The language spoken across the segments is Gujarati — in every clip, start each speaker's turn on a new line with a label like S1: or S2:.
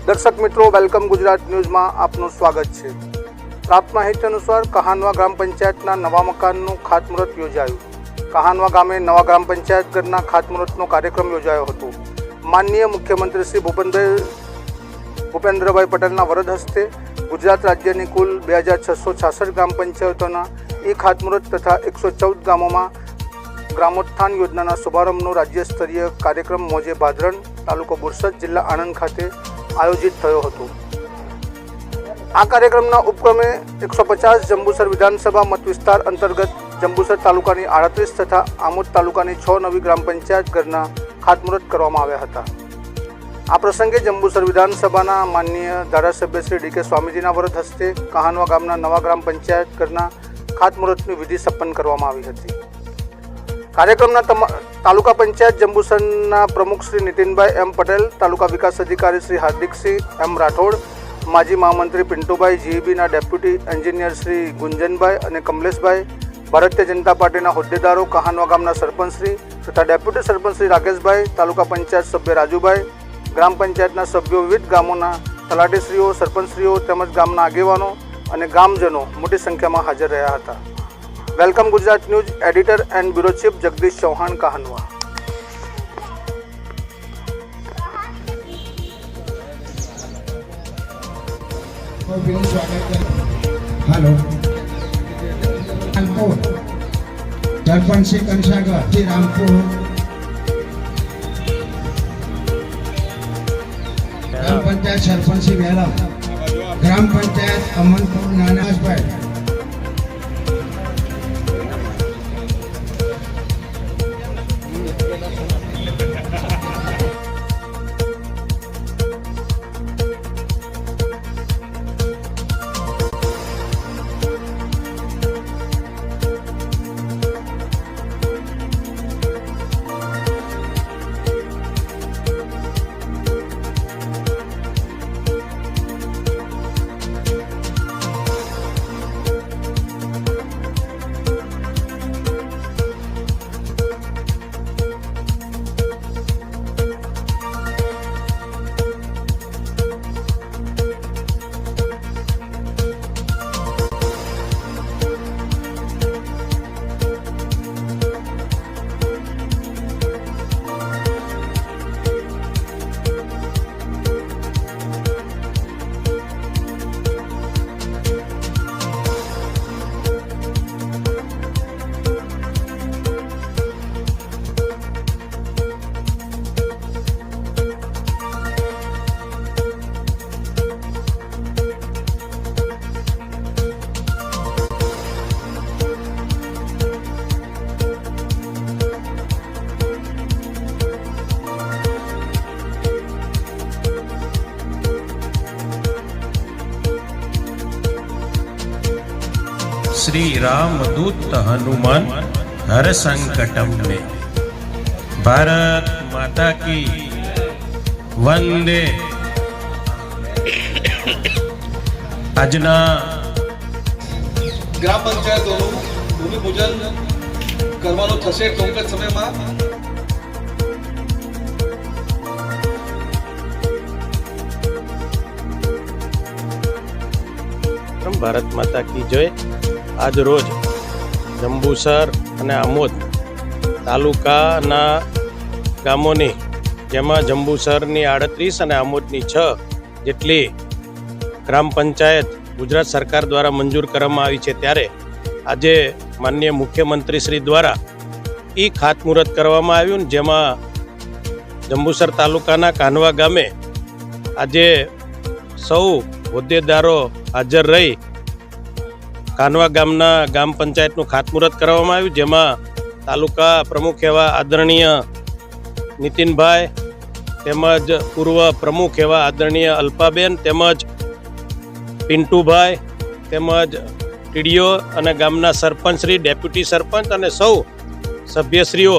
S1: દર્શક મિત્રો, વેલકમ ગુજરાત ન્યૂઝમાં આપનું સ્વાગત છે। પ્રાપ્ત માહિતી અનુસાર કહાનવા ગ્રામ પંચાયતના નવા મકાનનું ખાતમુહૂર્ત યોજાયું। કહાનવા ગામે નવા ગ્રામ પંચાયત ઘરના ખાતમુહૂર્તનો કાર્યક્રમ યોજાયો હતો। માનનીય મુખ્યમંત્રી શ્રી ભૂપેન્દ્રભાઈ પટેલના વરદ હસ્તે ગુજરાત રાજ્યની કુલ 2666 ગ્રામ પંચાયતોના ખાતમુહૂર્ત તથા 114 ગામોમાં ગ્રામોત્થાન યોજનાના શુભારંભનો રાજ્ય સ્તરીય કાર્યક્રમ મોજે ભાદરણ, તાલુકો બોરસદ, જિલ્લા આણંદ ખાતે આયોજિત થયો હતો। આ કાર્યક્રમના ઉપક્રમે 150 જંબુસર વિધાનસભા મત વિસ્તાર અંતર્ગત જંબુસર તાલુકાની 38 તથા આમોદ તાલુકાની 6 નવી ગ્રામ પંચાયત ઘરના ખાતમુહૂર્ત કરવામાં આવ્યા હતા। આ પ્રસંગે જંબુસર વિધાનસભાના માનનીય ધારાસભ્ય શ્રી ડી કે સ્વામીજીના વરદ હસ્તે કહાનવા ગામના નવા ગ્રામ પંચાયત ઘરના ખાતમુહૂર્તની વિધિ સંપન્ન કરવામાં આવી હતી। કાર્યક્રમના તાલુકા પંચાયત જંબુસરના પ્રમુખ શ્રી નીતિનભાઈ એમ પટેલ, તાલુકા વિકાસ અધિકારી શ્રી હાર્દિકસિંહ એમ રાઠોડ, માજી મહામંત્રી પિન્ટુભાઈ, જીઈબીના ડેપ્યુટી એન્જિનિયર શ્રી ગુંજનભાઈ અને કમલેશભાઈ, ભારતીય જનતા પાર્ટીના હોદ્દેદારો, કહાનવા ગામના સરપંચશ્રી તથા ડેપ્યુટી સરપંચ શ્રી રાકેશભાઈ, તાલુકા પંચાયત સભ્ય રાજુભાઈ, ગ્રામ પંચાયતના સભ્યો, વિવિધ ગામોના તલાટીશ્રીઓ, સરપંચશ્રીઓ તેમજ ગામના આગેવાનો અને ગામજનો મોટી સંખ્યામાં હાજર રહ્યા હતા। Welcome Gujarat news, editor and bureau chief Jagdish Chauhan, કહાનવા।
S2: हेलो रामपुर सरपंच श्री कंसागर श्री रामपुर ग्राम पंचायत सरपंच श्री वेलम ग्राम पंचायत अमनपुर नानासभाई
S3: श्री रामदूत हनुमान हर संकटम में। भारत माता की वंदे। આજના
S4: ગ્રામ પંચાયતોનું ભૂમિપૂજન કરવાનું થશે ટૂંક જ સમયમાં।
S3: ભારત માતા કી જય। આજ રોજ જંબુસર અને આમોદ તાલુકાના ગામોની, જેમાં જંબુસરની 38 અને આમોદની 6 જેટલી ગ્રામ પંચાયત ગુજરાત સરકાર દ્વારા મંજૂર કરવામાં આવી છે, ત્યારે આજે માનનીય મુખ્યમંત્રી શ્રી દ્વારા ખાતમુહૂર્ત કરવામાં આવ્યું, જેમાં જંબુસર તાલુકાના કાનવા ગામે આજે સૌ હોદ્દેદારો હાજર રહી કાનવા ગામના ગ્રામ પંચાયતનું ખાતમુહૂર્ત કરવામાં આવ્યું, જેમાં તાલુકા પ્રમુખ એવા આદરણીય નીતિનભાઈ, તેમજ પૂર્વ પ્રમુખ એવા આદરણીય અલ્પાબેન, તેમજ પિન્ટુભાઈ, તેમજ ટીડીઓ અને ગામના સરપંચશ્રી, ડેપ્યુટી સરપંચ અને સૌ સભ્યશ્રીઓ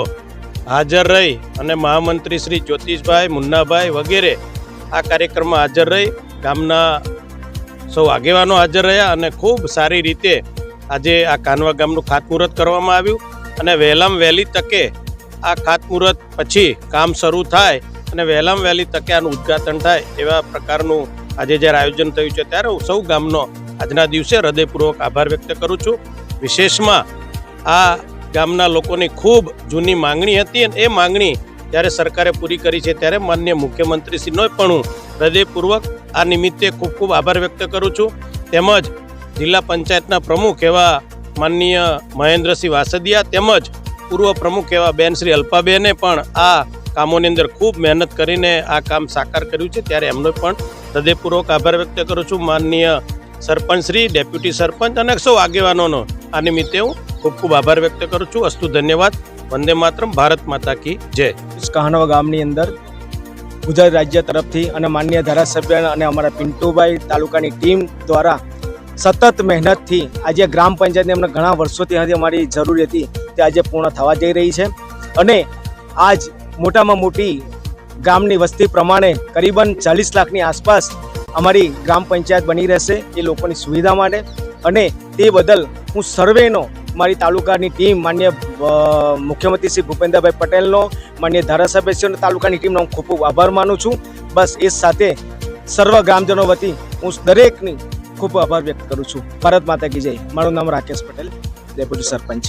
S3: હાજર રહી અને મહામંત્રી શ્રી જ્યોતિષભાઈ, મુન્નાભાઈ વગેરે આ કાર્યક્રમમાં હાજર રહી ગામના સૌ આગેવાનો હાજર રહ્યા અને ખૂબ સારી રીતે આજે આ કાનવા ગામનું ખાતમુહૂર્ત કરવામાં આવ્યું અને વહેલામાં વહેલી તકે આ ખાતમુહૂર્ત પછી કામ શરૂ થાય અને વહેલામાં વહેલી તકે આનું ઉદ્ઘાટન થાય એવા પ્રકારનું આજે જ્યારે આયોજન થયું છે ત્યારે હું સૌ ગામનો આજના દિવસે હૃદયપૂર્વક આભાર વ્યક્ત કરું છું. વિશેષમાં આ ગામના લોકોની ખૂબ જૂની માંગણી હતી અને એ માંગણી જ્યારે સરકારે પૂરી કરી છે ત્યારે માનનીય મુખ્યમંત્રીશ્રીનો પણ હું હૃદયપૂર્વક આ નિમિત્તે ખૂબ ખૂબ આભાર વ્યક્ત કરું છું. તેમજ જિલ્લા પંચાયતના પ્રમુખ એવા માનનીય મહેન્દ્રસિંહ વાસદિયા તેમજ પૂર્વ પ્રમુખ એવા બેન શ્રી અલ્પાબેને પણ આ કામોની અંદર ખૂબ મહેનત કરીને આ કામ સાકાર કર્યું છે ત્યારે એમનો પણ હૃદયપૂર્વક આભાર વ્યક્ત કરું છું. માનનીય સરપંચશ્રી, ડેપ્યુટી સરપંચ અને સૌ આગેવાનોનો આ નિમિત્તે હું ખૂબ ખૂબ આભાર વ્યક્ત કરું છું. અસ્તુ ધન્યવાદ. વંદે માતરમ. ભારત માતા કી જય.
S5: કહાનવા ગામની અંદર ગુજરાત રાજ્ય તરફથી અને માનનીય ધારાસભ્ય અને અમારા પિન્ટુભાઈ તાલુકાની ટીમ દ્વારા સતત મહેનતથી આજે ગ્રામ પંચાયતની અમને ઘણા વર્ષોથી અમારી જરૂર હતી તે આજે પૂર્ણ થવા જઈ રહી છે. અને આજ મોટામાં મોટી ગામની વસ્તી પ્રમાણે કરીબન 40 લાખની આસપાસ અમારી ગ્રામ પંચાયત બની રહેશે એ લોકોની સુવિધા માટે. અને તે બદલ હું સર્વેનો મારી તાલુકાની ટીમ માનનીય મુખ્યમંત્રી શ્રી ભૂપેન્દ્રભાઈ પટેલનો, માનનીય ધારાસભ્યશ્રીનો, તાલુકાની ટીમનો હું ખૂબ ખૂબ આભાર માનું છું. બસ એ સાથે સર્વ ગ્રામજનો વતી હું દરેકની ખૂબ આભાર વ્યક્ત કરું છું. ભારત માતા કી જય. મારું નામ રાકેશ પટેલ, ડેપ્યુટી સરપંચ.